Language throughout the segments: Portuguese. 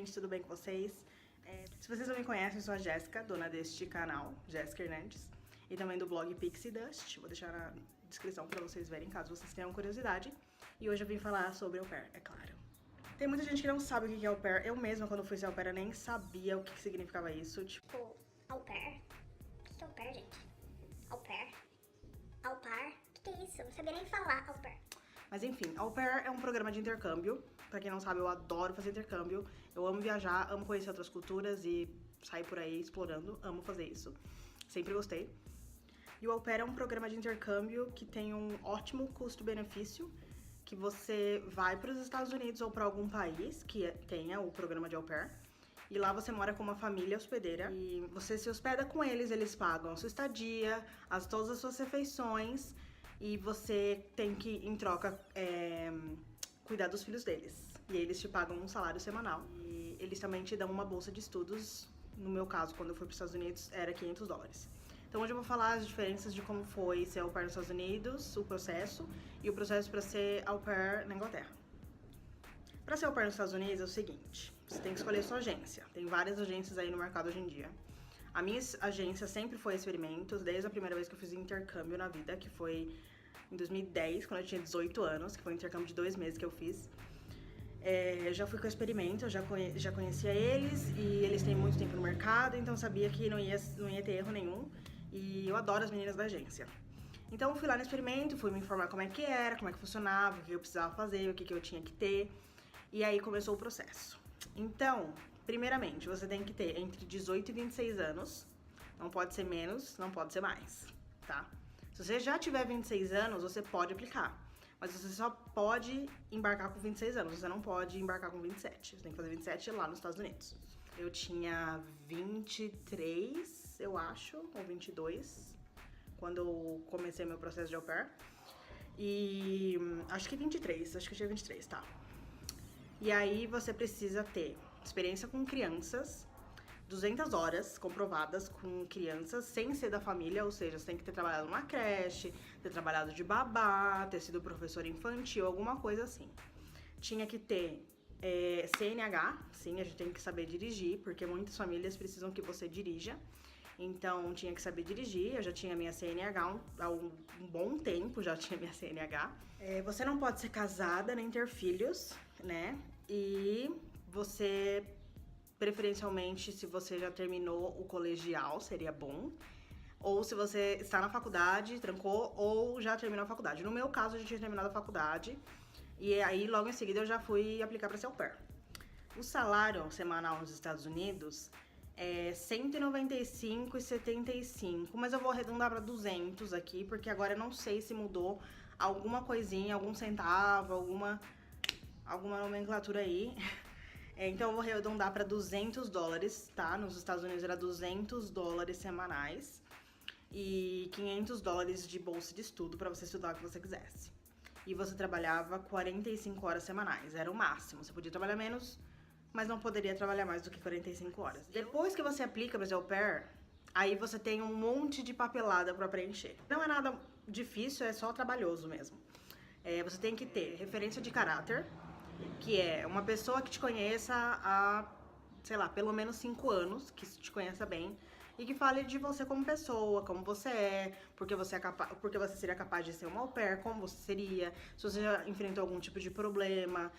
gente, tudo bem com vocês? Se vocês não me conhecem, eu sou a Jéssica, dona deste canal, Jéssica Hernandes, e também do blog Pixie Dust. Vou deixar na descrição pra vocês verem, caso vocês tenham curiosidade. E hoje eu vim falar sobre au pair, é claro. Tem muita gente que não sabe o que é au pair. Eu mesma, quando fui ser au pair, eu nem sabia o que significava isso. Tipo, au pair? O que é au pair, gente? Au pair? Au pair? O que é isso? Eu não sabia nem falar au pair. Mas enfim, au pair é um programa de intercâmbio. Pra quem não sabe, eu adoro fazer intercâmbio. Eu amo viajar, amo conhecer outras culturas e sair por aí explorando. Amo fazer isso. Sempre gostei. E o au pair é um programa de intercâmbio que tem um ótimo custo-benefício, que você vai para os Estados Unidos ou para algum país que tenha o programa de au pair. E lá você mora com uma família hospedeira e você se hospeda com eles, eles pagam a sua estadia, todas as suas refeições e você tem que, em troca, cuidar dos filhos deles. E eles te pagam um salário semanal. E eles também te dão uma bolsa de estudos. No meu caso, quando eu fui para os Estados Unidos, era $500. Então hoje eu vou falar as diferenças de como foi ser au pair nos Estados Unidos, o processo, e o processo para ser au pair na Inglaterra. Para ser au pair nos Estados Unidos é o seguinte, você tem que escolher sua agência. Tem várias agências aí no mercado hoje em dia. A minha agência sempre foi Experimentos, desde a primeira vez que eu fiz intercâmbio na vida, que foi em 2010, quando eu tinha 18 anos, que foi um intercâmbio de 2 meses que eu fiz. Eu já fui com a Experimento, eu já conhecia eles e eles têm muito tempo no mercado, então eu sabia que não ia ter erro nenhum. E eu adoro as meninas da agência. Então eu fui lá no Experimento, fui me informar como é que era, como é que funcionava, o que eu precisava fazer, o que eu tinha que ter. E aí começou o processo. Então, primeiramente, você tem que ter entre 18 e 26 anos. Não pode ser menos, não pode ser mais, tá? Se você já tiver 26 anos, você pode aplicar. Mas você só pode embarcar com 26 anos, você não pode embarcar com 27. Você tem que fazer 27 lá nos Estados Unidos. Eu tinha 23, eu acho, ou 22, quando eu comecei meu processo de au pair. E acho que 23, acho que eu tinha 23, tá? E aí você precisa ter experiência com crianças, 200 horas comprovadas com crianças sem ser da família, ou seja, você tem que ter trabalhado numa creche, ter trabalhado de babá, ter sido professor infantil, alguma coisa assim. Tinha que ter CNH, sim, a gente tem que saber dirigir, porque muitas famílias precisam que você dirija. Então, tinha que saber dirigir, eu já tinha minha CNH há um bom tempo, já tinha minha CNH. Você não pode ser casada nem ter filhos, né? E você, preferencialmente, se você já terminou o colegial, seria bom. Ou se você está na faculdade, trancou, ou já terminou a faculdade. No meu caso, eu já tinha terminado a faculdade. E aí, logo em seguida, eu já fui aplicar para ser au pair. O salário semanal nos Estados Unidos é R$195,75, mas eu vou arredondar para 200 aqui, porque agora eu não sei se mudou alguma coisinha, algum centavo, alguma nomenclatura aí. Então eu vou arredondar para $200, tá? Nos Estados Unidos era $200 semanais e $500 de bolsa de estudo para você estudar o que você quisesse. E você trabalhava 45 horas semanais, era o máximo. Você podia trabalhar menos, mas não poderia trabalhar mais do que 45 horas. Depois que você aplica para ser au pair, aí você tem um monte de papelada para preencher. Não é nada difícil, é só trabalhoso mesmo. Você tem que ter referência de caráter, que é uma pessoa que te conheça há, sei lá, pelo menos 5 anos, que te conheça bem, e que fale de você como pessoa, como você é, porque você seria capaz de ser uma au pair, como você seria, se você já enfrentou algum tipo de problema,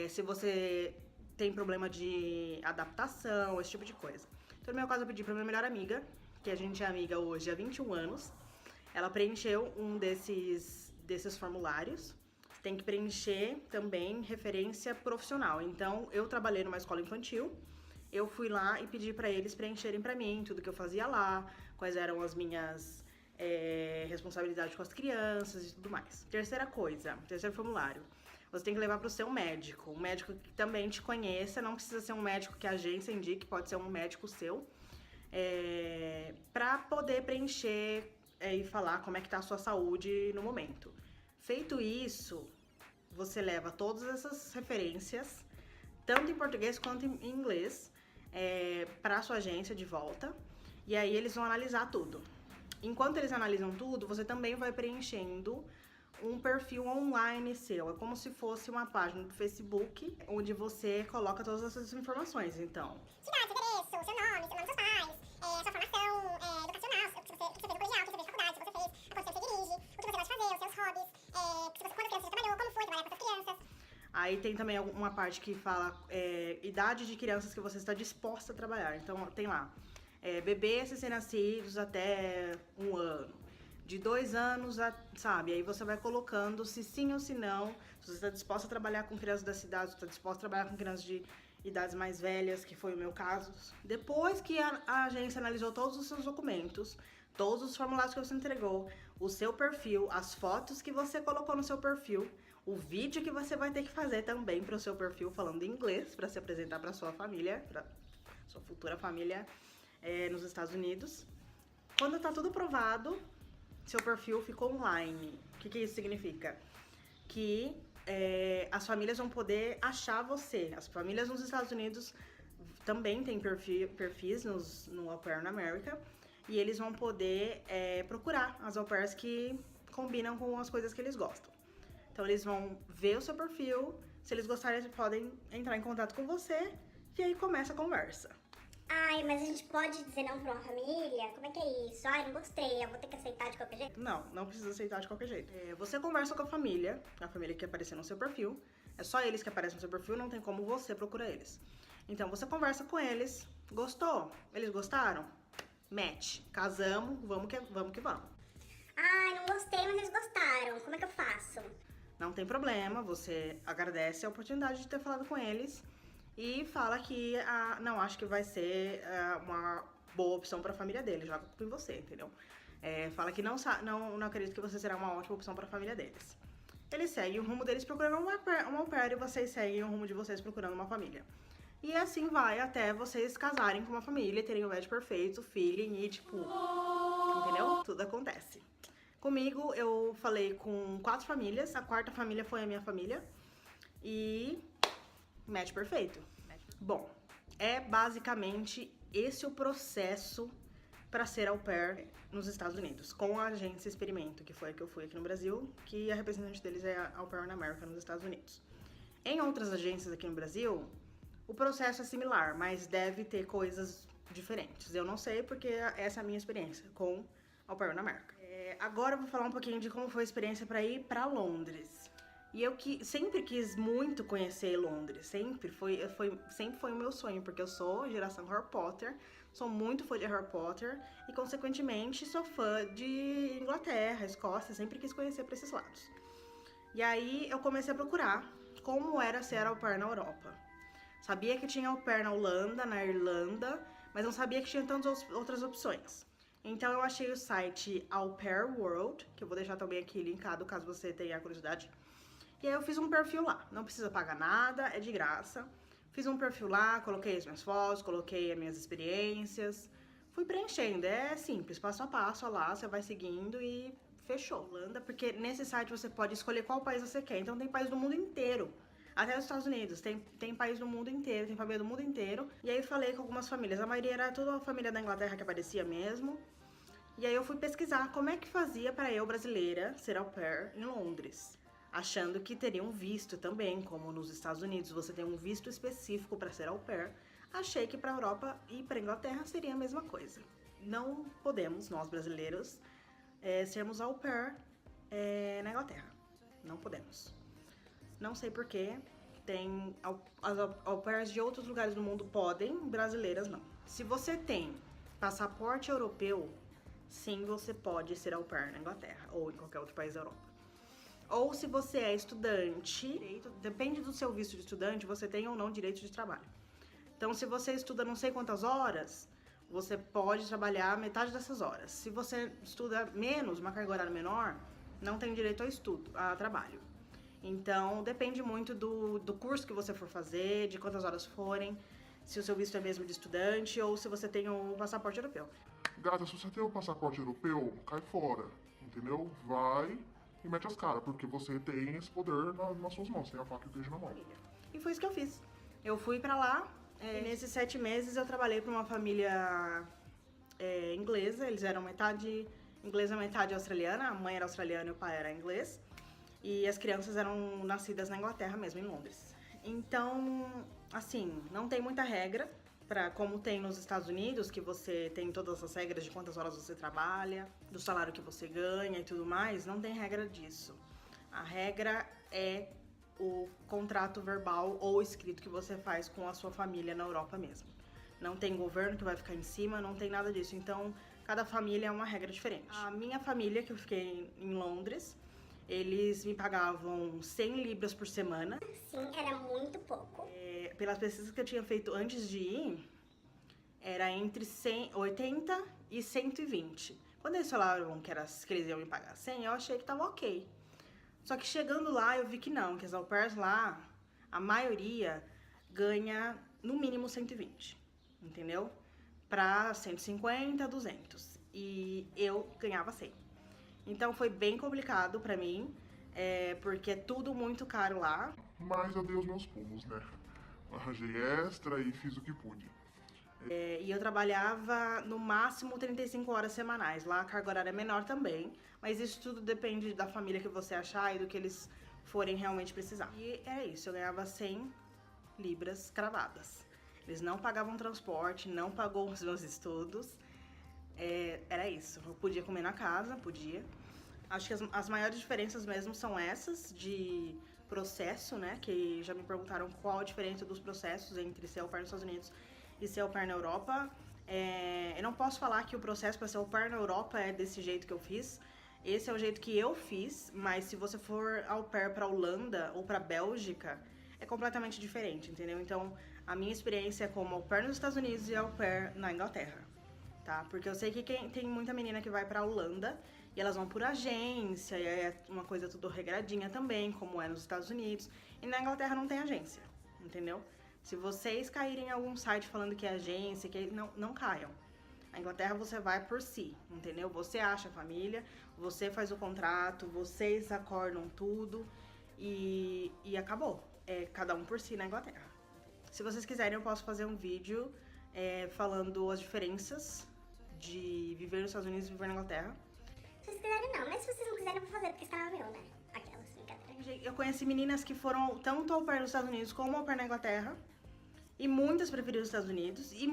se você tem problema de adaptação, esse tipo de coisa. Então, no meu caso, eu pedi pra minha melhor amiga, que a gente é amiga hoje há 21 anos, ela preencheu um desses formulários. Tem que preencher também referência profissional. Então, eu trabalhei numa escola infantil, eu fui lá e pedi pra eles preencherem pra mim tudo que eu fazia lá, quais eram as minhas responsabilidades com as crianças e tudo mais. Terceiro formulário. Você tem que levar pro seu médico, um médico que também te conheça, não precisa ser um médico que a agência indique, pode ser um médico seu, pra poder preencher e falar como é que tá a sua saúde no momento. Feito isso, você leva todas essas referências, tanto em português quanto em inglês, para a sua agência de volta, e aí eles vão analisar tudo. Enquanto eles analisam tudo, você também vai preenchendo um perfil online seu. É como se fosse uma página do Facebook, onde você coloca todas essas informações. Então, cidade, endereço, seu nome dos seus pais, sua formação educacional, o que você fez no colegial, o que você fez na faculdade, o que você fez, a quanto tempo você dirige, o que você gosta de fazer, os seus hobbies, quantas crianças você trabalhou, como foi trabalhar com essas crianças. Aí tem também uma parte que fala idade de crianças que você está disposta a trabalhar. Então tem lá, bebês recém-nascidos até 1 ano. De 2 anos, sabe? Aí você vai colocando se sim ou se não. Se você está disposta a trabalhar com crianças da cidade, se está disposta a trabalhar com crianças de idades mais velhas, que foi o meu caso. Depois que a agência analisou todos os seus documentos, todos os formulários que você entregou, o seu perfil, as fotos que você colocou no seu perfil, o vídeo que você vai ter que fazer também para o seu perfil falando inglês, para se apresentar para sua família, para sua futura família nos Estados Unidos. Quando tá tudo provado, seu perfil ficou online. O que isso significa? Que as famílias vão poder achar você. As famílias nos Estados Unidos também têm perfis no Au Pair na América. E eles vão poder procurar as au pairs que combinam com as coisas que eles gostam. Então eles vão ver o seu perfil. Se eles gostarem, eles podem entrar em contato com você. E aí começa a conversa. Ai, mas a gente pode dizer não pra uma família? Como é que é isso? Ai, não gostei, eu vou ter que aceitar de qualquer jeito? Não precisa aceitar de qualquer jeito. Você conversa com a família que aparecer no seu perfil. É só eles que aparecem no seu perfil, não tem como você procurar eles. Então você conversa com eles. Gostou? Eles gostaram? Match. Casamos, vamos que vamos. Ai, não gostei, mas eles gostaram. Como é que eu faço? Não tem problema, você agradece a oportunidade de ter falado com eles. E fala que não acho que vai ser uma boa opção para a família dele, joga com você, entendeu? Fala que não acredito que você será uma ótima opção para a família deles. Eles seguem o rumo deles procurando uma au pair e vocês seguem o rumo de vocês procurando uma família. E assim vai até vocês casarem com uma família, terem o match perfeito, feeling e tipo, entendeu? Tudo acontece. Comigo eu falei com 4 famílias, a 4ª família foi a minha família e match perfeito. Bom, é basicamente esse o processo para ser au pair nos Estados Unidos, com a agência Experimento, que foi a que eu fui aqui no Brasil, que a representante deles é a Au Pair na América, nos Estados Unidos. Em outras agências aqui no Brasil, o processo é similar, mas deve ter coisas diferentes. Eu não sei porque essa é a minha experiência com Au Pair na América. Agora eu vou falar um pouquinho de como foi a experiência para ir para Londres. E eu sempre quis muito conhecer Londres, sempre foi o meu sonho, porque eu sou geração Harry Potter, sou muito fã de Harry Potter e, consequentemente, sou fã de Inglaterra, Escócia, sempre quis conhecer para esses lados. E aí eu comecei a procurar como era ser au pair na Europa. Sabia que tinha au pair na Holanda, na Irlanda, mas não sabia que tinha tantas outras opções. Então eu achei o site Au Pair World, que eu vou deixar também aqui linkado caso você tenha curiosidade. E aí eu fiz um perfil lá, não precisa pagar nada, é de graça. Fiz um perfil lá, coloquei as minhas fotos, coloquei as minhas experiências. Fui preenchendo, é simples, passo a passo, lá, você vai seguindo e fechou. Holanda, porque nesse site você pode escolher qual país você quer, então tem país do mundo inteiro. Até os Estados Unidos, tem país do mundo inteiro, tem família do mundo inteiro. E aí eu falei com algumas famílias, a maioria era toda a família da Inglaterra que aparecia mesmo. E aí eu fui pesquisar como é que fazia para eu, brasileira, ser au pair em Londres. Achando que teria um visto também, como nos Estados Unidos você tem um visto específico para ser au pair. Achei que para a Europa e para a Inglaterra seria a mesma coisa. Não podemos, nós brasileiros, sermos au pair na Inglaterra. Não podemos. Não sei porquê. As au pairs de outros lugares do mundo podem, brasileiras não. Se você tem passaporte europeu, sim, você pode ser au pair na Inglaterra ou em qualquer outro país da Europa. Ou se você é estudante, depende do seu visto de estudante, você tem ou não direito de trabalho. Então, se você estuda não sei quantas horas, você pode trabalhar metade dessas horas. Se você estuda menos, uma carga horária menor, não tem direito a trabalho. Então, depende muito do curso que você for fazer, de quantas horas forem, se o seu visto é mesmo de estudante ou se você tem o passaporte europeu. Gata, se você tem o passaporte europeu, cai fora, entendeu? Vai e mete as caras, porque você tem esse poder nas suas mãos, tem a faca e o queijo na mão. E foi isso que eu fiz. Eu fui pra lá, e nesses 7 meses eu trabalhei pra uma família inglesa, eles eram metade inglesa, metade australiana, a mãe era australiana e o pai era inglês. E as crianças eram nascidas na Inglaterra mesmo, em Londres. Então, assim, não tem muita regra, como tem nos Estados Unidos, que você tem todas as regras de quantas horas você trabalha, do salário que você ganha e tudo mais, não tem regra disso. A regra é o contrato verbal ou escrito que você faz com a sua família na Europa mesmo. Não tem governo que vai ficar em cima, não tem nada disso. Então, cada família é uma regra diferente. A minha família, que eu fiquei em Londres, eles me pagavam 100 libras por semana. Sim, era muito pouco. Pelas pesquisas que eu tinha feito antes de ir, era entre 80 e 120. Quando eles falaram que eles iam me pagar 100, eu achei que tava ok. Só que chegando lá, eu vi que não, que as au pairs lá, a maioria ganha no mínimo 120, entendeu? Pra 150, 200. E eu ganhava 100. Então foi bem complicado pra mim, porque é tudo muito caro lá. Mas eu dei os meus pulos, né? Arranjei extra e fiz o que pude. E eu trabalhava no máximo 35 horas semanais. Lá a carga horária é menor também, mas isso tudo depende da família que você achar e do que eles forem realmente precisar. E era isso, eu ganhava 100 libras cravadas. Eles não pagavam transporte, não pagou os meus estudos. Era isso, eu podia comer na casa, podia. Acho que as maiores diferenças mesmo são essas de processo, né? Que já me perguntaram qual a diferença dos processos entre ser au pair nos Estados Unidos e ser au pair na Europa. Eu não posso falar que o processo para ser au pair na Europa é desse jeito que eu fiz. Esse é o jeito que eu fiz, mas se você for au pair para Holanda ou para Bélgica, é completamente diferente, entendeu? Então, a minha experiência é como au pair nos Estados Unidos e au pair na Inglaterra, tá? Porque eu sei que tem muita menina que vai pra Holanda e elas vão por agência, e é uma coisa tudo regradinha também, como é nos Estados Unidos. E na Inglaterra não tem agência, entendeu? Se vocês caírem em algum site falando que é agência, não caiam. Na Inglaterra você vai por si, entendeu? Você acha a família, você faz o contrato, vocês acordam tudo e acabou. É cada um por si na Inglaterra. Se vocês quiserem, eu posso fazer um vídeo falando as diferenças de viver nos Estados Unidos e viver na Inglaterra. Se vocês quiserem não, mas se vocês não quiserem eu vou fazer porque esse canal é meu, né? Aquelas, brincadeira. Eu conheci meninas que foram tanto au pair nos Estados Unidos como au pair na Inglaterra. E muitas preferiam os Estados Unidos e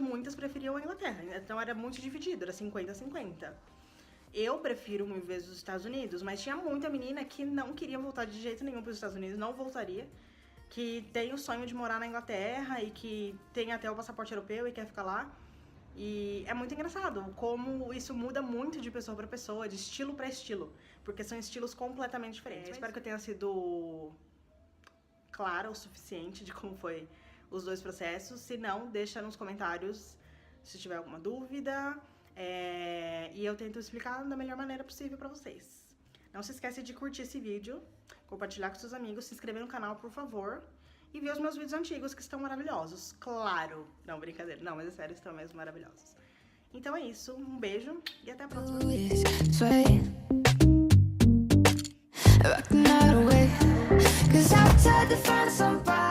muitas preferiam a Inglaterra. Então era muito dividido, era 50-50. Eu prefiro mil vezes os Estados Unidos, mas tinha muita menina que não queria voltar de jeito nenhum para os Estados Unidos, não voltaria. Que tem o sonho de morar na Inglaterra e que tem até o passaporte europeu e quer ficar lá. E é muito engraçado como isso muda muito de pessoa para pessoa, de estilo para estilo, porque são estilos completamente diferentes. Espero que eu tenha sido clara o suficiente de como foi os dois processos. Se não, deixa nos comentários se tiver alguma dúvida, e eu tento explicar da melhor maneira possível pra vocês. Não se esquece de curtir esse vídeo, compartilhar com seus amigos, se inscrever no canal, por favor, e ver os meus vídeos antigos, que estão maravilhosos. Claro! Não, brincadeira. Não, mas é sério, estão mesmo maravilhosos. Então é isso, um beijo e até a próxima. Rocking out away, 'cause I tried to find somebody